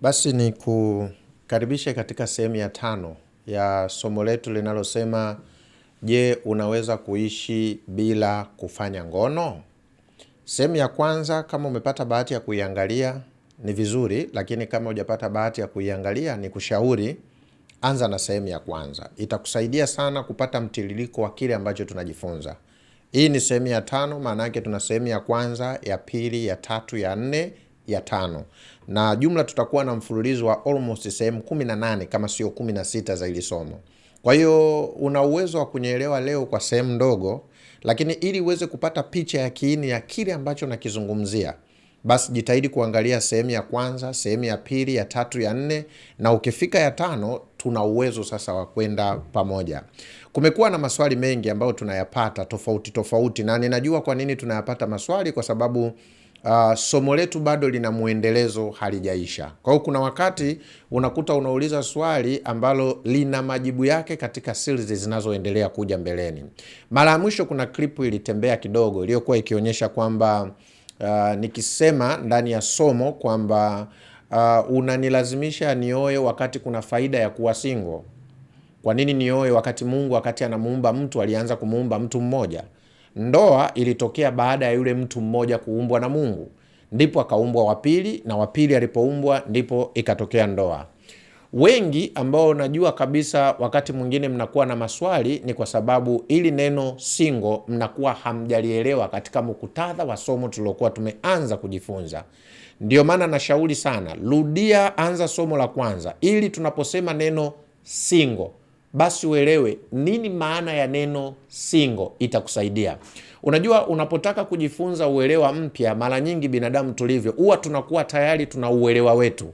Basi ni kukaribishe katika sehemu ya 5 ya somo letu linalosema, je, unaweza kuishi bila kufanya ngono? Sehemu ya kwanza kama umepata bahati ya kuiangalia ni vizuri, lakini kama hujapata bahati ya kuiangalia ni kushauri anza na sehemu ya kwanza. Itakusaidia sana kupata mtiririko wa kile ambacho tunajifunza. Hii ni sehemu ya 5, maana yake tuna sehemu ya kwanza, ya pili, ya 3, ya 4, ya 5. Na jumla tutakuwa na mfululizo wa almost sehemu 18 kama sio 16 za hili somo. Kwa hiyo una uwezo wa kunielewa leo kwa sehemu ndogo, lakini ili uweze kupata picha ya kiini ya kile ambacho nakizungumzia, basi jitahidi kuangalia sehemu ya kwanza, sehemu ya pili, ya 3, ya 4, na ukifika ya 5 tuna uwezo sasa wa kwenda pamoja. Kumekuwa na maswali mengi ambayo tunayapata tofauti, na ninajua kwa nini tunayapata maswali, kwa sababu somo letu bado lina muendelezo, halijaisha. Kwa hiyo kuna wakati unakuta unauliza swali ambalo lina majibu yake katika series zinazoendelea kuja mbeleni. Mara ya mwisho kuna clip ilitembea kidogo iliyokuwa ikionyesha kwamba nikisema ndani ya somo kwamba unanilazimisha nioe wakati kuna faida ya kuwa single. Kwa nini nioe wakati Mungu wakati anamuumba mtu alianza kumuumba mtu mmoja? Ndoa ilitokea baada ya yule mtu mmoja kuumbwa na Mungu, ndipo akaumbwa wa pili, na wa pili alipoumbwa ndipo ikatokea ndoa. Wengi ambao najua kabisa wakati mwingine mnakuwa na maswali ni kwa sababu ili neno single mnakuwa hamjalielewa katika muktadha wa somo tulilokuwa tumeanza kujifunza. Ndio maana nashauri sana, rudia, anza somo la kwanza ili tunaposema neno single basi uelewe nini maana ya neno single. Itakusaidia. Unajua, unapotaka kujifunza uelewa mpya, mara nyingi binadamu tulivyo huwa tunakuwa tayari tuna uelewa wetu.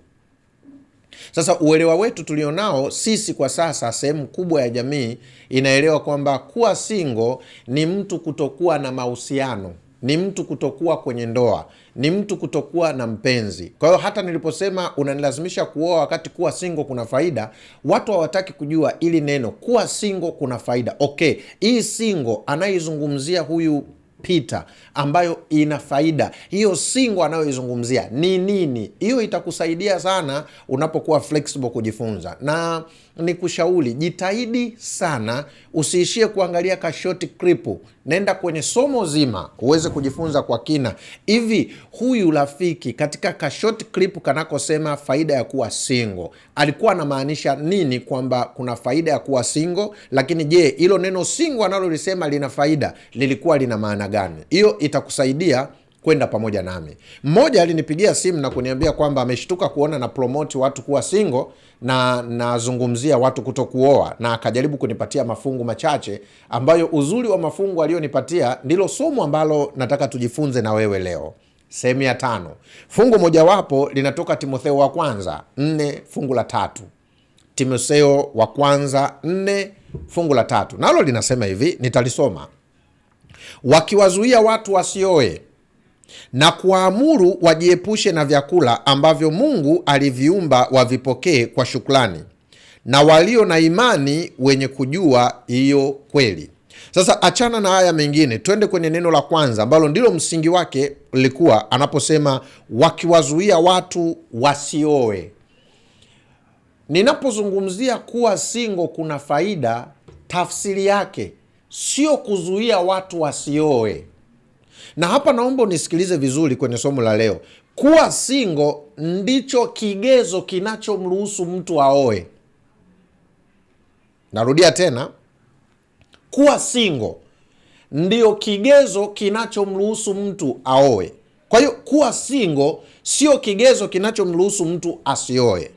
Sasa uelewa wetu tulionao sisi kwa sasa, sehemu kubwa ya jamii inaelewa kwamba kuwa single ni mtu kutokuwa na mahusiano, ni mtu kutokuwa kwenye ndoa, ni mtu kutokuwa na mpenzi. Kwa hiyo hata niliposema unanilazimisha kuoa wakati kuwa single kuna faida, watu hawataki kujua ili neno kuwa single kuna faida. Okay, hii single anaizungumzia huyu Peter ambayo ina faida, hiyo single anayoizungumzia ni nini? Hiyo itakusaidia sana unapokuwa flexible kujifunza. Na nikushauri jitahidi sana usiishie kuangalia ka short clip, nenda kwenye somo zima uweze kujifunza kwa kina. Hivi huyu rafiki katika ka short clip kanakosema faida ya kuwa single alikuwa anamaanisha nini? Kwamba kuna faida ya kuwa single, lakini je, hilo neno single analolisema lina faida lilikuwa lina maana gani? Hiyo itakusaidia kwenda pamoja nami. Mmoja alinipigia simu na kuniambia kwamba ameshtuka kuona na promote watu kuwa single na nazungumzia watu kutokuoa, na akajaribu kunipatia mafungu machache ambayo uzuri wa mafungu aliyonipatia ndilo somo ambalo nataka tujifunze na wewe leo. Sehemu ya 5. Fungu mojawapo linatoka Timotheo wa kwanza 4 fungu la 3. Timotheo wa kwanza 4 fungu la 3. Nalo linasema hivi, nitalisoma. Wakiwazuia watu wasioe na kuamuru wajiepushe na vyakula ambavyo Mungu aliviumba wavipokee kwa shukrani, na walio na imani wenye kujua hiyo kweli. Sasa achana na haya mengine, twende kwenye neno la kwanza ambalo ndilo msingi wake lilikuwa anaposema wakiwazuia watu wasioe. Ninapozungumzia kuwa single kuna faida, tafsiri yake sio kuzuia watu wasioe. Na hapa naomba unisikilize vizuri kwenye somo la leo. Kuwa single ndicho kigezo kinachomruhusu mtu aoe. Narudia tena, kuwa single ndio kigezo kinachomruhusu mtu aoe. Kwa hiyo kuwa single sio kigezo kinachomruhusu mtu asioe.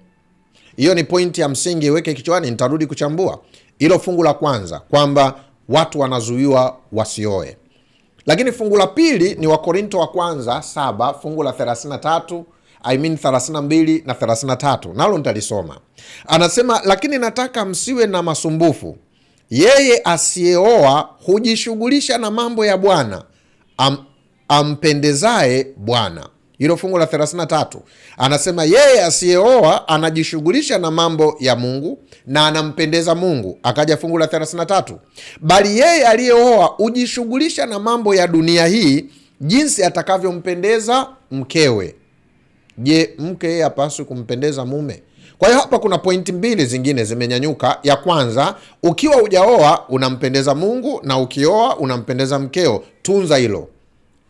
Hiyo ni pointi ya msingi, iweke kichwani, nitarudi kuchambua hilo fungu la kwanza kwamba watu wanazuiwa wasioe. Lakini fungu la pili ni Wakorinto wa kwanza 7 fungu la 32 na 33. Nalo nitalisoma. Anasema, lakini nataka msiwe na masumbufu. Yeye asiyeoa hujishughulisha na mambo ya Bwana, ampendezaye Bwana. Hilo fungu la 33 anasema yeye asiyeoa anajishughulisha na mambo ya Mungu na anampendeza Mungu. Akaja fungu la 33, bali yeye aliyeoa hujishughulisha na mambo ya dunia hii, jinsi atakavyompendeza mkewe. Je, mke yeye hapaswi kumpendeza mume? Kwa hiyo hapa kuna pointi mbili zingine zimenyanyuka. Ya kwanza, ukiwa hujaoa unampendeza Mungu, na ukioa unampendeza mkeo. Tunza hilo.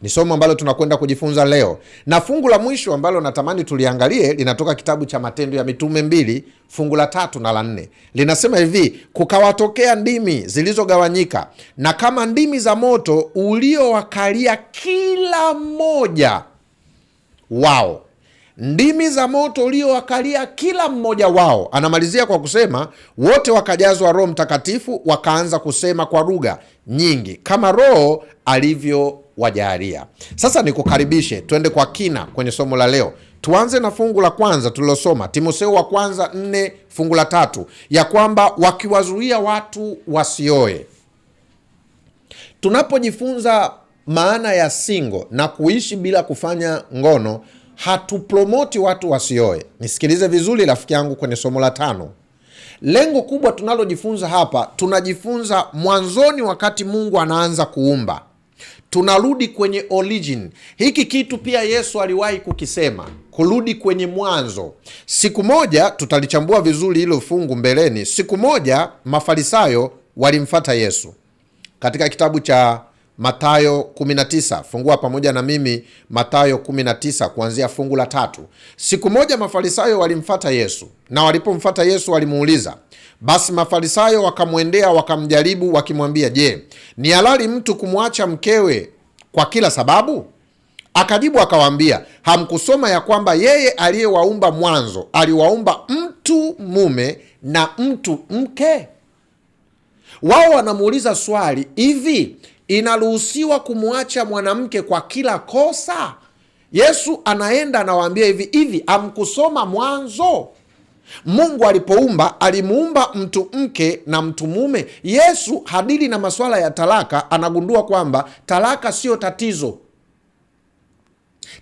Ni somo ambalo tunakwenda kujifunza leo. Na fungu la mwisho ambalo natamani tuliangalie linatoka kitabu cha Matendo ya Mitume 2, fungu la 3 na la 4. Linasema hivi: kukawatokea ndimi zilizogawanyika, na kama ndimi za moto uliowakalia kila mmoja wao. Ndimi za moto uliowakalia kila mmoja wao. Anamalizia kwa kusema wote wakajazwa Roho Mtakatifu, wakaanza kusema kwa lugha nyingi kama Roho alivyowajalia. Sasa nikukaribishe twende kwa kina kwenye somo la leo. Tuanze na fungu la kwanza tulilosoma, Timotheo wa kwanza 4 fungu la 3, ya kwamba wakiwazuia watu wasioe. Tunapojifunza maana ya single na kuishi bila kufanya ngono, hatupromoti watu wasioe. Nisikilize vizuri rafiki yangu kwenye somo la 5. Lengo kubwa tunalojifunza hapa, tunajifunza mwanzoni wakati Mungu anaanza kuumba. Tunarudi kwenye origin. Hiki kitu pia Yesu aliwahi kukisema, kurudi kwenye mwanzo. Siku moja, tutalichambua vizuri hilo fungu mbeleni. Siku moja Mafarisayo walimfuata Yesu. Katika kitabu cha Mathayo 19, fungua pamoja na mimi Mathayo 19 kuanzia fungu la 3. Siku moja Mafarisayo walimfuata Yesu, na walipomfuata Yesu walimuuliza. Basi Mafarisayo wakamwendea wakamjaribu wakimwambia, je, ni halali mtu kumwacha mkewe kwa kila sababu? Akajibu akawaambia, hamkusoma ya kwamba yeye aliyewaumba mwanzo aliwaumba mtu mume na mtu mke? Wao wanamuuliza swali, hivi inaruhusiwa kumwacha mwanamke kwa kila kosa? Yesu anaenda anawaambia hivi hamkusoma mwanzo? Mungu alipoumba alimuumba mtu mke na mtu mume. Yesu hadili na masuala ya talaka, anagundua kwamba talaka sio tatizo,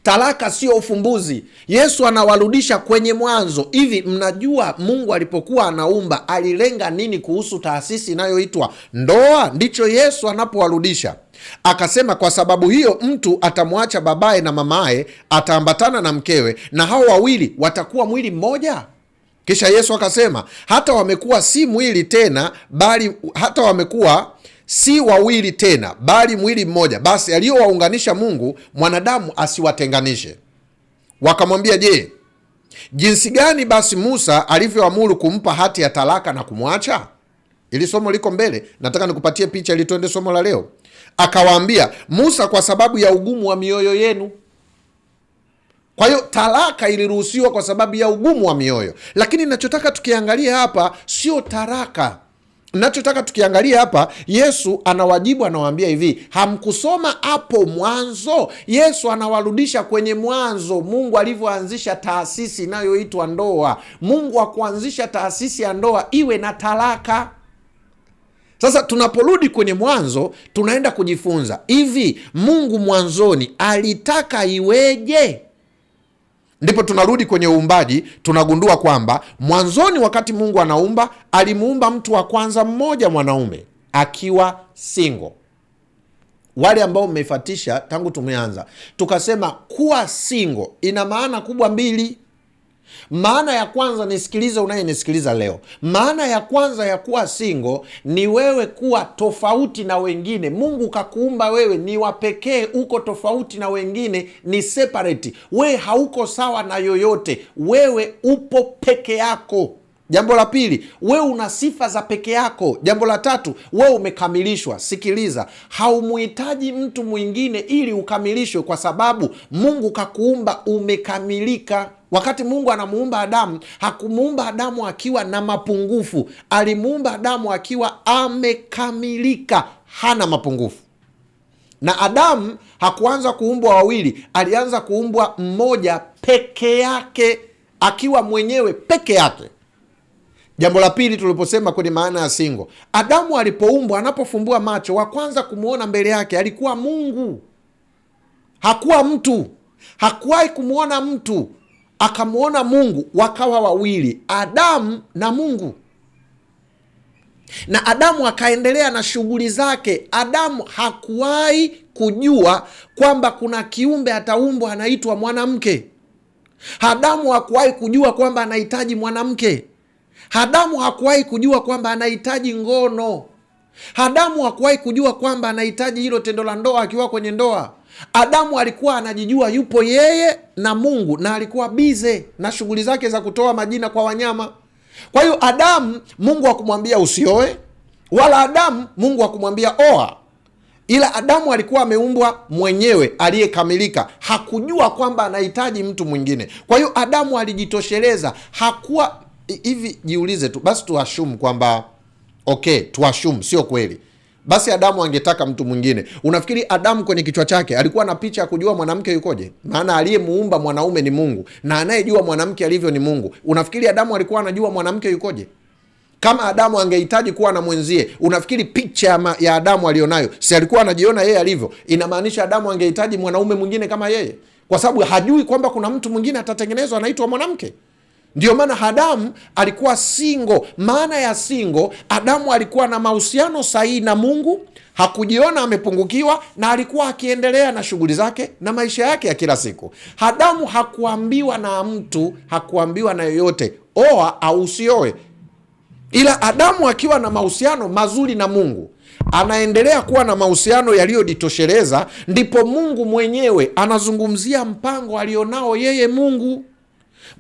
talaka sio ufumbuzi. Yesu anawarudisha kwenye mwanzo. Hivi mnajua Mungu alipokuwa anaumba alilenga nini kuhusu taasisi inayoitwa ndoa? Ndicho Yesu anapowarudisha. Akasema kwa sababu hiyo mtu atamwacha babaye na mamaye, ataambatana na mkewe, na hao wawili watakuwa mwili mmoja. Kisha Yesu akasema hata wamekuwa si mwili tena, bali hata wamekuwa si wawili tena, bali mwili mmoja. Basi aliyowaunganisha Mungu, mwanadamu asiwatenganishe. Wakamwambia, je, jinsi gani basi Musa alivyoamuru kumpa hati ya talaka na kumwacha? Ili somo liko mbele, nataka nikupatie picha ili tuende somo la leo. Akawaambia, Musa kwa sababu ya ugumu wa mioyo yenu. Kwa hiyo talaka iliruhusiwa kwa sababu ya ugumu wa mioyo. Lakini ninachotaka tukiangalia hapa sio talaka. Ninachotaka tukiangalia hapa, Yesu anawajibu, anawaambia hivi, hamkusoma hapo mwanzo? Yesu anawarudisha kwenye mwanzo, Mungu alivyoanzisha taasisi inayoitwa ndoa. Mungu hakuanzisha taasisi ya ndoa iwe na talaka. Sasa tunaporudi kwenye mwanzo, tunaenda kujifunza hivi, Mungu mwanzoni alitaka iweje? Ndipo tunarudi kwenye uumbaji, tunagundua kwamba mwanzoni wakati Mungu anaumba, alimuumba mtu wa kwanza mmoja mwanaume akiwa single. Wale ambao mmeifatisha tangu tumeanza, tukasema kuwa single ina maana kubwa mbili. Maana ya kwanza, nisikilize unayenisikiliza leo, maana ya kwanza ya kuwa single ni wewe kuwa tofauti na wengine. Mungu kakuumba wewe ni wa pekee, uko tofauti na wengine, ni separate. Wewe hauko sawa na yoyote, wewe upo peke yako. Jambo la pili, wewe una sifa za peke yako. Jambo la tatu, wewe umekamilishwa. Sikiliza, haumuhitaji mtu mwingine ili ukamilishwe, kwa sababu Mungu kakuumba umekamilika. Wakati Mungu anamuumba Adamu, hakumuumba Adamu akiwa na mapungufu. Alimuumba Adamu akiwa amekamilika, hana mapungufu. Na Adamu hakuanza kuumbwa wawili, alianza kuumbwa mmoja peke yake, akiwa mwenyewe peke yake. Jambo la pili tuliposema kwenye maana ya single, Adamu alipoumbwa, anapofumbua macho, wa kwanza kumuona mbele yake alikuwa Mungu, hakuwa mtu. Hakuwahi kumuona mtu, akamuona Mungu, wakawa wawili, Adamu na Mungu. Na Adamu akaendelea na shughuli zake. Adamu hakuwahi kujua kwamba kuna kiumbe ataumbwa anaitwa mwanamke. Adamu hakuwahi kujua kwamba anahitaji mwanamke. Adamu hakuwahi kujua kwamba anahitaji ngono. Adamu hakuwahi kujua kwamba anahitaji hilo tendo la ndoa akiwa kwenye ndoa. Adamu alikuwa anajijua yupo yeye na Mungu, na alikuwa bize na shughuli zake za kutoa majina kwa wanyama. Kwa hiyo Adamu, Mungu hakumwambia usioe, wala Adamu Mungu hakumwambia oa. Ila Adamu alikuwa ameumbwa mwenyewe aliyekamilika, hakujua kwamba anahitaji mtu mwingine. Kwa hiyo Adamu alijitosheleza, hakuwa hivi. Jiulize tu basi, tuashumu kwamba tuashumu sio kweli, basi Adamu angetaka mtu mwingine. Unafikiri Adamu kwenye kichwa chake alikuwa na picha ya kujua mwanamke yukoje? Maana aliyemuumba mwanaume ni Mungu, na anayejua mwanamke alivyo ni Mungu. Unafikiri Adamu alikuwa anajua mwanamke yukoje? Kama Adamu angehitaji kuwa na mwenzie, unafikiri picha ya Adamu alionayo, si alikuwa anajiona yeye alivyo? Inamaanisha Adamu angehitaji mwanaume mwingine kama yeye, kwa sababu hajui kwamba kuna mtu mwingine atatengenezwa anaitwa mwanamke. Ndio maana Adamu alikuwa single. Maana ya single, Adamu alikuwa na mahusiano sahihi na Mungu, hakujiona amepungukiwa, na alikuwa akiendelea na shughuli zake na maisha yake ya kila siku. Adamu hakuambiwa na mtu, hakuambiwa na yoyote oa au usioe. Ila Adamu akiwa na mahusiano mazuri na Mungu, anaendelea kuwa na mahusiano yaliyojitosheleza, ndipo Mungu mwenyewe anazungumzia mpango alionao yeye Mungu.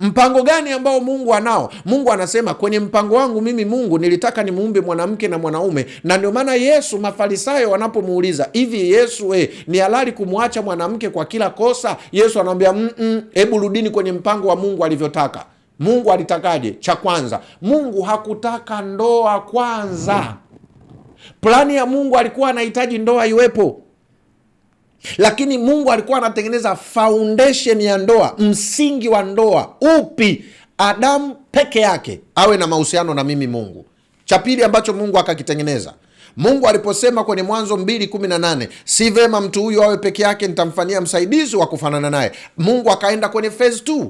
Mpango gani ambao Mungu anao? Mungu anasema kwenye mpango wangu mimi Mungu nilitaka nimuumbe mwanamke na mwanaume. Na ndio maana Yesu, Mafarisayo wanapomuuliza hivi, Yesu ni halali kumwacha mwanamke kwa kila kosa? Yesu anamwambia hebu rudini kwenye mpango wa Mungu alivyotaka. Mungu alitakaje? Cha kwanza, Mungu hakutaka ndoa kwanza. Plani ya Mungu alikuwa anahitaji ndoa iwepo, lakini Mungu alikuwa anatengeneza foundation ya ndoa, msingi wa ndoa. Upi? Adamu peke yake awe na mahusiano na mimi Mungu. Cha pili ambacho Mungu akakitengeneza, Mungu aliposema kwenye Mwanzo 2:18, si vema mtu huyu awe peke yake, nitamfanyia msaidizi wa kufanana naye. Mungu akaenda kwenye phase 2.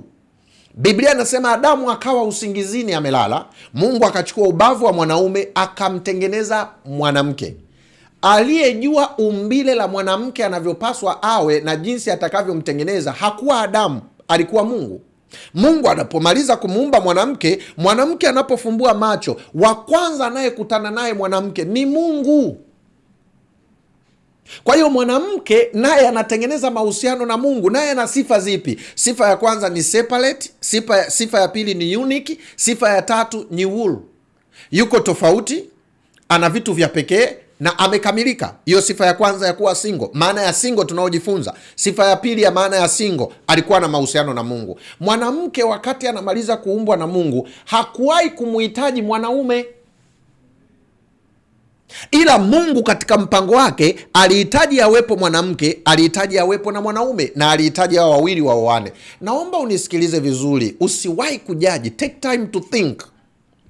Biblia inasema Adamu akawa usingizini amelala, Mungu akachukua ubavu wa mwanaume akamtengeneza mwanamke. Aliyejua umbile la mwanamke anavyopaswa awe na jinsi atakavyomtengeneza hakuwa Adamu, alikuwa Mungu. Mungu anapomaliza kumuumba mwanamke, mwanamke anapofumbua macho, wa kwanza anayekutana naye mwanamke ni Mungu. Kwa hiyo mwanamke naye anatengeneza mahusiano na Mungu. Naye ana sifa zipi? Sifa ya kwanza ni separate, sifa ya pili ni unique, sifa ya tatu ni wool. Yuko tofauti, ana vitu vya pekee na amekamilika. Hiyo sifa ya kwanza ya kuwa single. Maana ya single tunaojifunza. Sifa ya pili ya maana ya single, alikuwa na mahusiano na Mungu. Mwanamke wakati anamaliza kuumbwa na Mungu hakuwahi kumuhitaji mwanaume, ila Mungu katika mpango wake alihitaji awepo mwanamke, alihitaji awepo na mwanaume, na alihitaji hao wawili waoane. Naomba unisikilize vizuri, usiwahi kujaji, take time to think,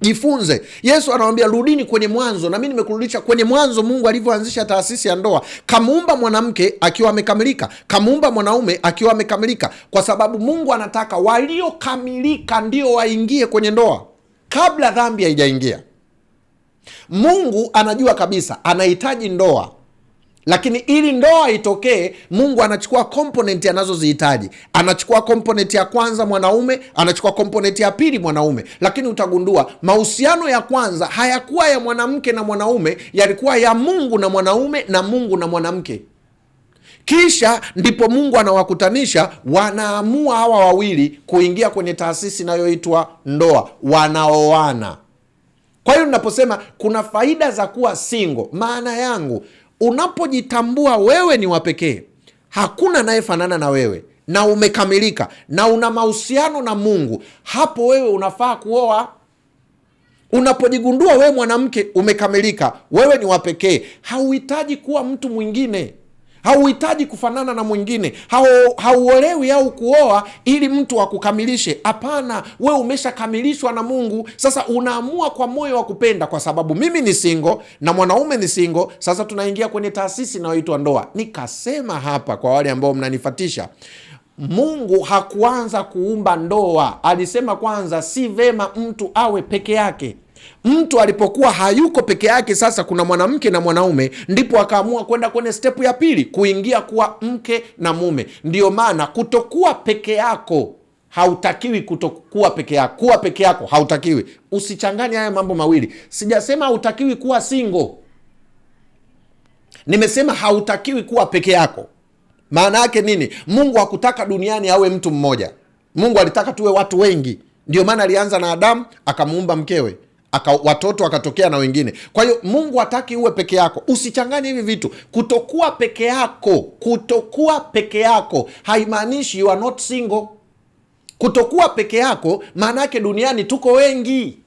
jifunze. Yesu anamwambia rudini kwenye mwanzo, na mimi nimekurudisha kwenye mwanzo. Mungu alivyoanzisha taasisi ya ndoa, kamuumba mwanamke akiwa amekamilika, kamuumba mwanaume akiwa amekamilika, kwa sababu Mungu anataka waliokamilika ndio waingie kwenye ndoa kabla dhambi haijaingia. Mungu anajua kabisa anahitaji ndoa, lakini ili ndoa itokee, Mungu anachukua komponenti anazozihitaji. Anachukua komponenti ya kwanza mwanaume, anachukua komponenti ya pili mwanaume. Lakini utagundua mahusiano ya kwanza hayakuwa ya mwanamke na mwanaume, yalikuwa ya Mungu na mwanaume na Mungu na mwanamke. Kisha ndipo Mungu anawakutanisha, wanaamua hawa wawili kuingia kwenye taasisi inayoitwa ndoa, wanaoana. Kwa hiyo ninaposema kuna faida za kuwa single, maana yangu unapojitambua wewe ni wa pekee, hakuna anayefanana na wewe, na umekamilika na una mahusiano na Mungu, hapo wewe unafaa kuoa. Unapojigundua wewe mwanamke umekamilika, wewe ni wa pekee, hauhitaji kuwa mtu mwingine, hauhitaji kufanana na mwingine, hauolewi au kuoa ili mtu akukamilishe. Hapana, wewe umeshakamilishwa na Mungu. Sasa unaamua kwa moyo wa kupenda, kwa sababu mimi ni single na mwanaume ni single. Sasa tunaingia kwenye taasisi inayoitwa ndoa. Nikasema hapa kwa wale ambao mnanifatisha, Mungu hakuanza kuumba ndoa, alisema kwanza si vema mtu awe peke yake. Mtu alipokuwa hayuko peke yake, sasa kuna mwanamke na mwanaume, ndipo akaamua kwenda kwenye step ya pili, kuingia kuwa mke na mume. Ndiyo maana kutokuwa peke yako hautakiwi kutokuwa peke yako. Kuwa peke yako hautakiwi. Usichanganye haya mambo mawili. Sijasema hautakiwi kuwa single. Nimesema hautakiwi kuwa peke yako. Maana yake nini? Mungu hakutaka duniani awe mtu mmoja. Mungu alitaka tuwe watu wengi. Ndio maana alianza na Adamu, akamuumba mkewe, watoto wakatokea na wengine. Kwa hiyo Mungu hataki uwe peke yako. Usichanganye hivi vitu. Kutokuwa peke yako haimaanishi you are not single. Kutokuwa peke yako maana yake duniani tuko wengi.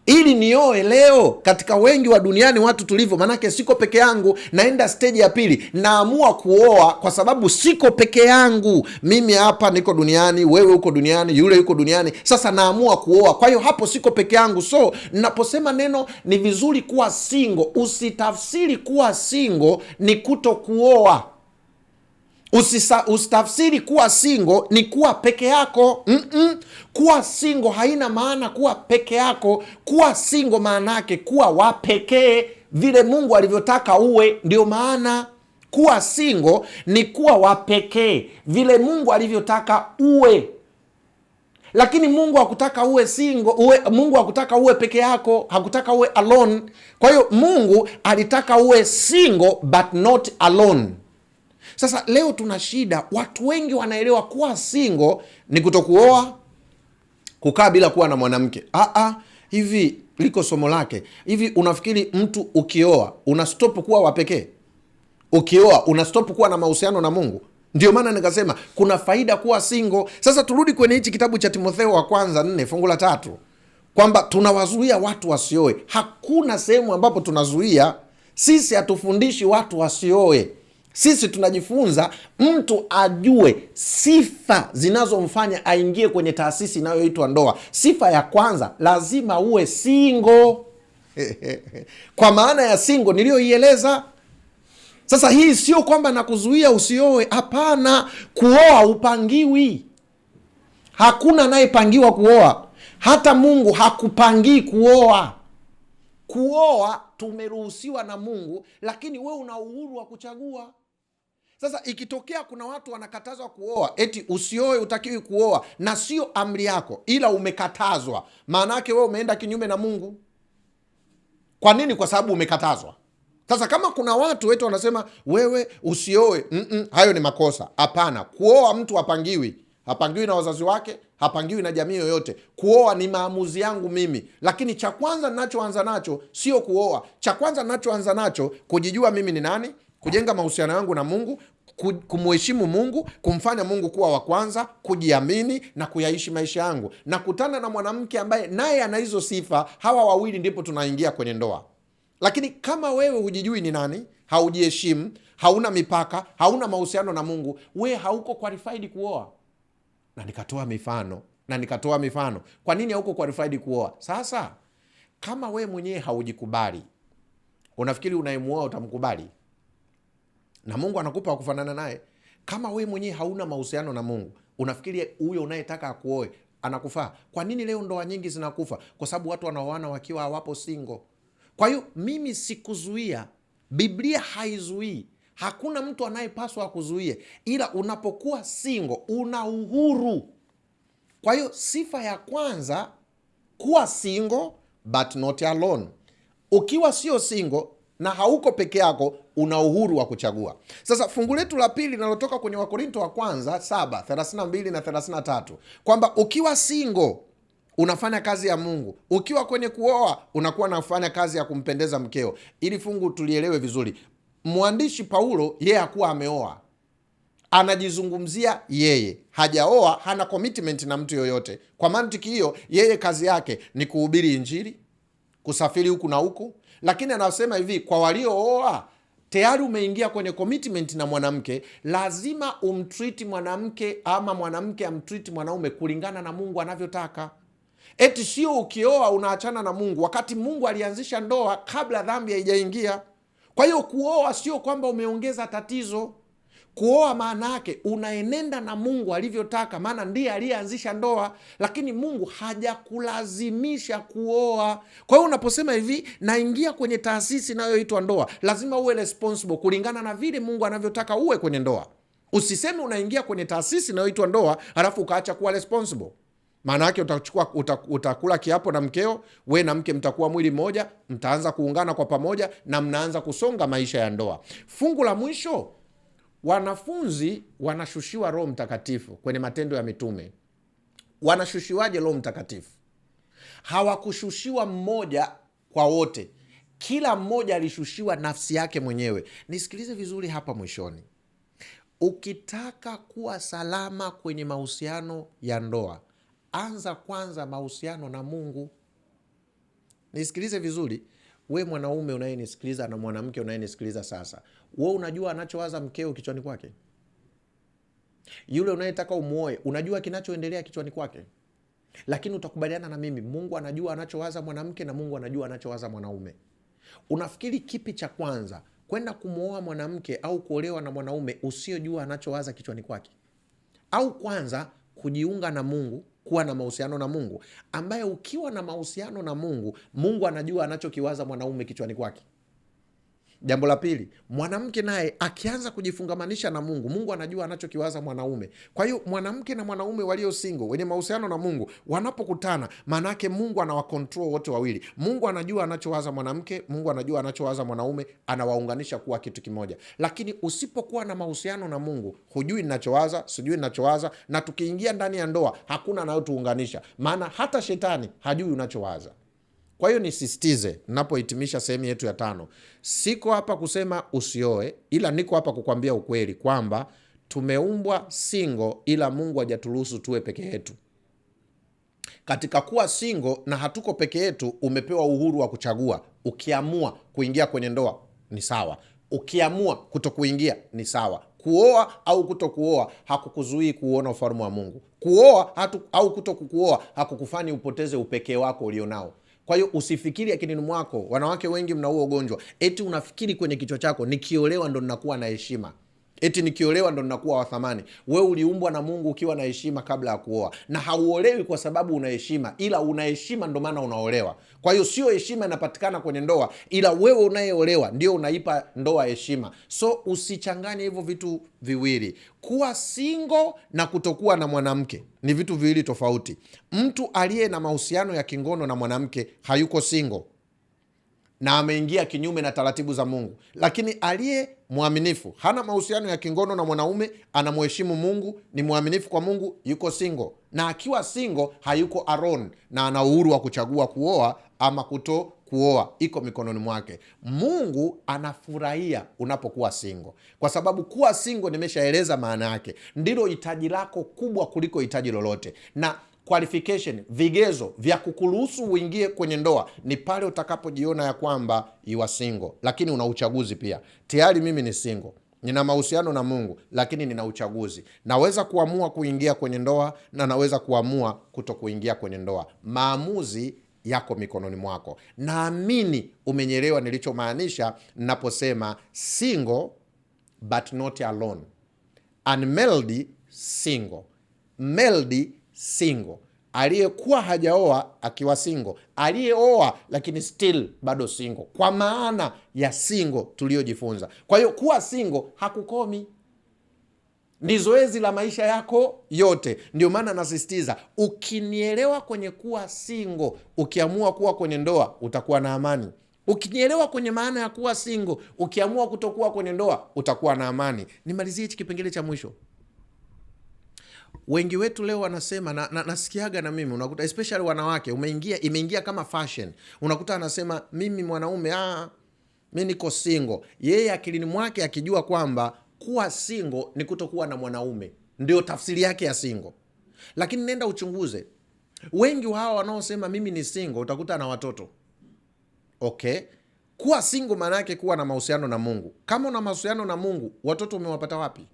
Ili nioe leo katika wengi wa duniani watu tulivyo, manake siko peke yangu. Naenda stage ya pili, naamua kuoa kwa sababu siko peke yangu. Mimi hapa niko duniani, wewe uko duniani, yule yuko duniani. Sasa naamua kuoa, kwa hiyo hapo siko peke yangu. So ninaposema neno ni vizuri kuwa single, usitafsiri kuwa single ni kuto kuoa. Usitafsiri kuwa single ni kuwa peke yako. Kuwa single haina maana kuwa peke yako. Kuwa single maana yake kuwa wa pekee vile Mungu alivyotaka uwe. Ndio maana kuwa single ni kuwa wa pekee vile Mungu alivyotaka uwe. Lakini Mungu hakutaka uwe single, Mungu hakutaka uwe peke yako, hakutaka uwe alone. Kwa hiyo Mungu alitaka uwe single but not alone. Sasa leo tuna shida, watu wengi wanaelewa kuwa single ni kutokuoa, kukaa bila kuwa na mwanamke. Hivi liko somo lake. Hivi unafikiri mtu ukioa unastop kuwa wa pekee? Ukioa unastop kuwa na mahusiano na Mungu? Ndio maana nikasema kuna faida kuwa single. Sasa turudi kwenye hichi kitabu cha Timotheo wa kwanza 4 fungu la 3, kwamba tunawazuia watu wasioe. Hakuna sehemu ambapo tunazuia. Sisi hatufundishi watu wasioe. Sisi tunajifunza mtu ajue sifa zinazomfanya aingie kwenye taasisi inayoitwa ndoa. Sifa ya kwanza, lazima uwe single. Kwa maana ya single niliyoieleza. Sasa hii sio kwamba nakuzuia usioe. Hapana, kuoa upangiwi. Hakuna anayepangiwa kuoa. Hata Mungu hakupangii kuoa. Kuoa tumeruhusiwa na Mungu, lakini we una uhuru wa kuchagua. Sasa ikitokea kuna watu wanakatazwa kuoa, eti usioe, utakiwi kuoa, na sio amri yako ila umekatazwa, maana yake wewe umeenda kinyume na Mungu. Kwa nini? Kwa sababu umekatazwa. Sasa kama kuna watu wetu wanasema wewe usioe, hayo ni makosa. Hapana, kuoa mtu hapangiwi. Hapangiwi na wazazi wake, hapangiwi na jamii yoyote. Kuoa ni maamuzi yangu mimi. Lakini cha kwanza ninachoanza nacho sio kuoa. Cha kwanza ninachoanza nacho kujijua mimi ni nani, kujenga mahusiano yangu na Mungu, kumheshimu Mungu, kumfanya Mungu kuwa wa kwanza, kujiamini na kuyaishi maisha yangu. Na kutana na mwanamke ambaye naye ana hizo sifa, hawa wawili ndipo tunaingia kwenye ndoa. Lakini kama wewe hujijui ni nani, haujiheshimu, hauna mipaka, hauna mahusiano na Mungu, we hauko qualified kuoa. Na nikatoa mifano. Kwa nini hauko qualified kuoa? Sasa kama we mwenyewe haujikubali, unafikiri unayemuoa utamkubali? Na Mungu anakupa wa kufanana naye. Kama we mwenyewe hauna mahusiano na Mungu, unafikiri huyo unayetaka akuoe anakufaa? Kwa nini leo ndoa nyingi zinakufa? Kwa sababu watu wanaoana wakiwa hawapo single. Kwa hiyo mimi sikuzuia, Biblia haizuii. Hakuna mtu anayepaswa kuzuie, ila unapokuwa single una uhuru. Kwa hiyo sifa ya kwanza, kuwa single but not alone. Ukiwa sio single na hauko peke yako, una uhuru wa kuchagua. Sasa fungu letu la pili linalotoka kwenye Wakorinto wa kwanza 7:32 na 33, kwamba ukiwa single unafanya kazi ya Mungu, ukiwa kwenye kuoa unakuwa nafanya kazi ya kumpendeza mkeo. Ili fungu tulielewe vizuri. Mwandishi Paulo yeye hakuwa ameoa, anajizungumzia yeye, hajaoa, hana commitment na mtu yoyote. Kwa mantiki hiyo, yeye kazi yake ni kuhubiri Injili, kusafiri huku na huku. Lakini anasema hivi, kwa waliooa tayari umeingia kwenye commitment na mwanamke, lazima umtreat mwanamke ama mwanamke amtreat mwanaume kulingana na Mungu anavyotaka. Eti sio ukioa unaachana na Mungu, wakati Mungu alianzisha ndoa kabla dhambi haijaingia. Kwa hiyo kuoa sio kwamba umeongeza tatizo. Kuoa maana yake unaenenda na Mungu alivyotaka, maana ndiye aliyeanzisha ndoa, lakini Mungu hajakulazimisha kuoa. Kwa hiyo unaposema hivi, naingia kwenye taasisi inayoitwa ndoa, lazima uwe responsible kulingana na vile Mungu anavyotaka uwe kwenye ndoa. Usiseme unaingia kwenye taasisi inayoitwa ndoa halafu ukaacha kuwa responsible. Maana yake utakula kiapo na mkeo, we na mke mtakuwa mwili mmoja, mtaanza kuungana kwa pamoja na mnaanza kusonga maisha ya ndoa. Fungu la mwisho, wanafunzi wanashushiwa Roho Mtakatifu kwenye Matendo ya Mitume. Wanashushiwaje Roho Mtakatifu? Hawakushushiwa mmoja kwa wote, kila mmoja alishushiwa nafsi yake mwenyewe. Nisikilize vizuri hapa mwishoni. Ukitaka kuwa salama kwenye mahusiano ya ndoa, anza kwanza mahusiano na Mungu. Nisikilize vizuri, we mwanaume unayenisikiliza na mwanamke unayenisikiliza sasa, we unajua anachowaza mkeo kichwani kwake? Yule unayetaka umuoe, unajua kinachoendelea kichwani kwake? Lakini utakubaliana na mimi, Mungu anajua anachowaza mwanamke na Mungu anajua anachowaza mwanaume. Unafikiri kipi cha kwanza, kwenda kumuoa mwanamke au kuolewa na mwanaume usiyojua anachowaza kichwani kwake, au kwanza kujiunga na Mungu, kuwa na mahusiano na Mungu, ambaye ukiwa na mahusiano na Mungu, Mungu anajua anachokiwaza mwanaume kichwani kwake? Jambo la pili, mwanamke naye akianza kujifungamanisha na Mungu, Mungu anajua anachokiwaza mwanaume. Kwa hiyo mwanamke na mwanaume walio single wenye mahusiano na Mungu wanapokutana, maana yake Mungu anawakontrol wote wawili. Mungu anajua anachowaza mwanamke, Mungu anajua anachowaza mwanaume, anawaunganisha kuwa kitu kimoja. Lakini usipokuwa na mahusiano na Mungu, hujui ninachowaza, sijui ninachowaza, na tukiingia ndani ya ndoa hakuna anayotuunganisha, maana hata shetani hajui unachowaza. Kwa hiyo nisisitize, ninapohitimisha sehemu yetu ya 5, siko hapa kusema usioe, ila niko hapa kukwambia ukweli kwamba tumeumbwa single, ila Mungu hajaturuhusu tuwe peke yetu. Katika kuwa single na hatuko peke yetu, umepewa uhuru wa kuchagua. Ukiamua kuingia kwenye ndoa ni sawa, ukiamua kutokuingia ni sawa. Kuoa au kutokuoa hakukuzuii kuona ufalme wa Mungu. Kuoa au kutokuoa hakukufanyi upoteze upekee wako ulionao. Kwa hiyo usifikiri akilini mwako, wanawake wengi mna huo ugonjwa, eti unafikiri kwenye kichwa chako, nikiolewa ndo ninakuwa na heshima, eti nikiolewa ndo ninakuwa wa thamani. Wewe uliumbwa na Mungu ukiwa na heshima kabla ya kuoa, na hauolewi kwa sababu una heshima, ila una heshima ndo maana unaolewa. Kwa hiyo sio heshima inapatikana kwenye ndoa, ila wewe unayeolewa ndio unaipa ndoa heshima. So usichanganye hivyo vitu viwili. Kuwa single na kutokuwa na mwanamke ni vitu viwili tofauti. Mtu aliye na mahusiano ya kingono na mwanamke hayuko single na ameingia kinyume na taratibu za Mungu. Lakini aliye mwaminifu, hana mahusiano ya kingono na mwanaume, anamheshimu Mungu, ni mwaminifu kwa Mungu, yuko single. Na akiwa single hayuko alone, na ana uhuru wa kuchagua kuoa ama kuto kuoa, iko mikononi mwake. Mungu anafurahia unapokuwa single, kwa sababu kuwa single, nimeshaeleza maana yake, ndilo hitaji lako kubwa kuliko hitaji lolote. Na qualification, vigezo vya kukuruhusu uingie kwenye ndoa ni pale utakapojiona ya kwamba you are single, lakini una uchaguzi pia. Tayari mimi ni single, nina mahusiano na Mungu, lakini nina uchaguzi. Naweza kuamua kuingia kwenye ndoa na naweza kuamua kutokuingia kwenye ndoa. Maamuzi yako mikononi mwako. Naamini umenyelewa nilichomaanisha ninaposema single but not alone. Unmarried single, married single. Aliyekuwa hajaoa akiwa single, aliyeoa lakini still bado single, kwa maana ya single tuliojifunza. Kwa hiyo kuwa single hakukomi, ni zoezi la maisha yako yote. Ndio maana nasisitiza, ukinielewa kwenye kuwa single, ukiamua kuwa kwenye ndoa utakuwa na amani. Ukinielewa kwenye maana ya kuwa single, ukiamua kutokuwa kwenye ndoa utakuwa na amani. Nimalizie hichi kipengele cha mwisho. Wengi wetu leo wanasema nasikiaga na mimi, unakuta especially wanawake, imeingia kama fashion. Unakuta anasema mimi mwanaume, mimi niko single. Yeye akilini mwake akijua kwamba kuwa single ni kutokuwa na mwanaume, ndio tafsiri yake ya single. Lakini nenda uchunguze, wengi wa hawa wanaosema mimi ni single utakuta na watoto. Okay, kuwa single maana yake kuwa na mahusiano na Mungu. Kama una mahusiano na Mungu, watoto umewapata wapi?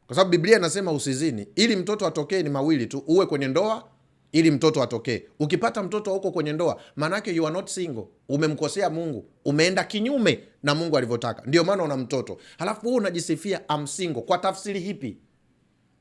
Kwa sababu Biblia inasema usizini. Ili mtoto atokee ni mawili tu, uwe kwenye ndoa ili mtoto atokee. Ukipata mtoto huko kwenye ndoa, maana yake you are not single. Umemkosea Mungu, umeenda kinyume na Mungu alivyotaka, ndio maana una mtoto. Halafu wewe unajisifia am single. Kwa tafsiri hipi?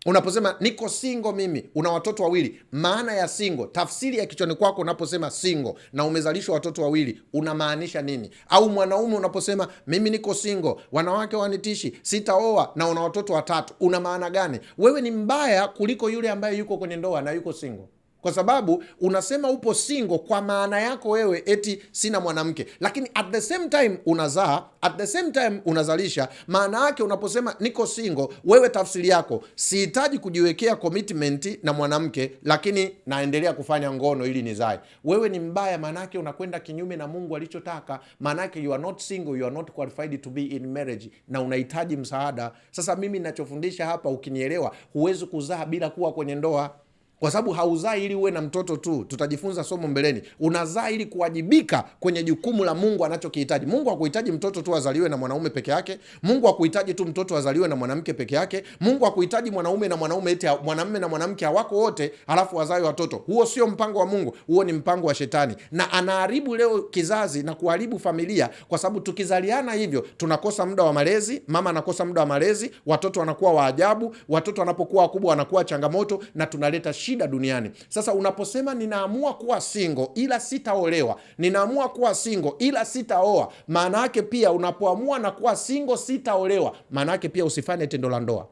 Unaposema niko single mimi, una watoto wawili, maana ya single, tafsiri ya kichwani kwako unaposema single na umezalishwa watoto wawili, unamaanisha nini? Au mwanaume unaposema mimi niko single, wanawake wanitishi, sitaoa na una watoto watatu, una maana gani? Wewe ni mbaya kuliko yule ambaye yuko kwenye ndoa na yuko single, kwa sababu unasema upo single kwa maana yako wewe, eti sina mwanamke, lakini at the same time unazaa, at the same time unazalisha. Maana yake unaposema niko single, wewe tafsiri yako, sihitaji kujiwekea commitment na mwanamke, lakini naendelea kufanya ngono ili nizae. Wewe ni mbaya, maana yake unakwenda kinyume na Mungu alichotaka. Maana yake you are not single, you are not qualified to be in marriage, na unahitaji msaada. Sasa mimi ninachofundisha hapa, ukinielewa, huwezi kuzaa bila kuwa kwenye ndoa, kwa sababu hauzai ili uwe na mtoto tu. Tutajifunza somo mbeleni. Unazaa ili kuwajibika kwenye jukumu la Mungu anachokihitaji. Mungu hakuhitaji mtoto tu azaliwe na mwanaume peke yake. Mungu hakuhitaji tu mtoto azaliwe na mwanamke peke yake. Mungu hakuhitaji mwanaume na mwanaume, eti mwanamume na mwanamke hawako wote alafu wazae watoto. Huo sio mpango wa Mungu, huo ni mpango wa Shetani, na anaharibu leo kizazi na kuharibu familia, kwa sababu tukizaliana hivyo tunakosa muda wa malezi. Mama anakosa muda wa malezi, watoto wanakuwa wa ajabu, watoto wanapokuwa wakubwa wanakuwa changamoto, na tunaleta shida duniani. Sasa unaposema ninaamua kuwa single ila sitaolewa, ninaamua kuwa single ila sitaoa, maana yake pia unapoamua na kuwa single sitaolewa, maana yake pia usifanye tendo la ndoa.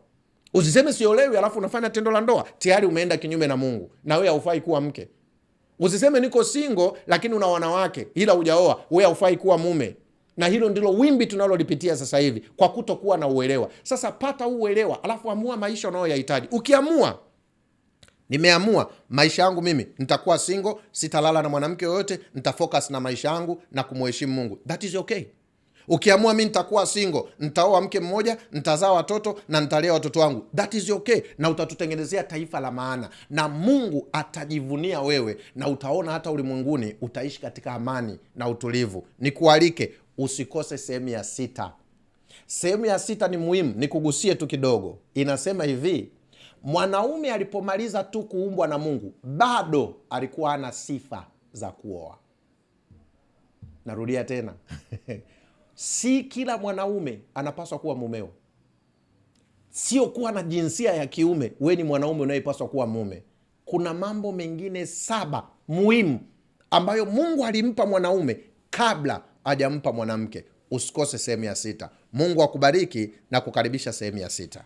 Usiseme siolewi alafu unafanya tendo la ndoa, tayari umeenda kinyume na Mungu, na wewe haufai kuwa mke. Usiseme niko single lakini una wanawake ila hujaoa, wewe haufai kuwa mume. Na hilo ndilo wimbi tunalolipitia sasa hivi, kwa kutokuwa na uelewa. Sasa pata uelewa, alafu amua maisha unayoyahitaji. Ukiamua nimeamua maisha yangu mimi nitakuwa single, sitalala na mwanamke yoyote, nitafocus na maisha yangu na kumheshimu Mungu, that is okay. Ukiamua mimi nitakuwa single, nitaoa mke mmoja, nitazaa watoto na nitalea watoto wangu, that is okay. Na utatutengenezea taifa la maana, na Mungu atajivunia wewe, na utaona hata ulimwenguni utaishi katika amani na utulivu. Nikualike usikose sehemu ya 6. Sehemu ya 6 ni muhimu, nikugusie tu kidogo. Inasema hivi: mwanaume alipomaliza tu kuumbwa na Mungu, bado alikuwa ana sifa za kuoa. Narudia tena. Si kila mwanaume anapaswa kuwa mumeo. Sio kuwa na jinsia ya kiume we ni mwanaume unayepaswa kuwa mume. Kuna mambo mengine 7 muhimu ambayo Mungu alimpa mwanaume kabla hajampa mwanamke. Usikose sehemu ya 6. Mungu akubariki na kukaribisha sehemu ya 6.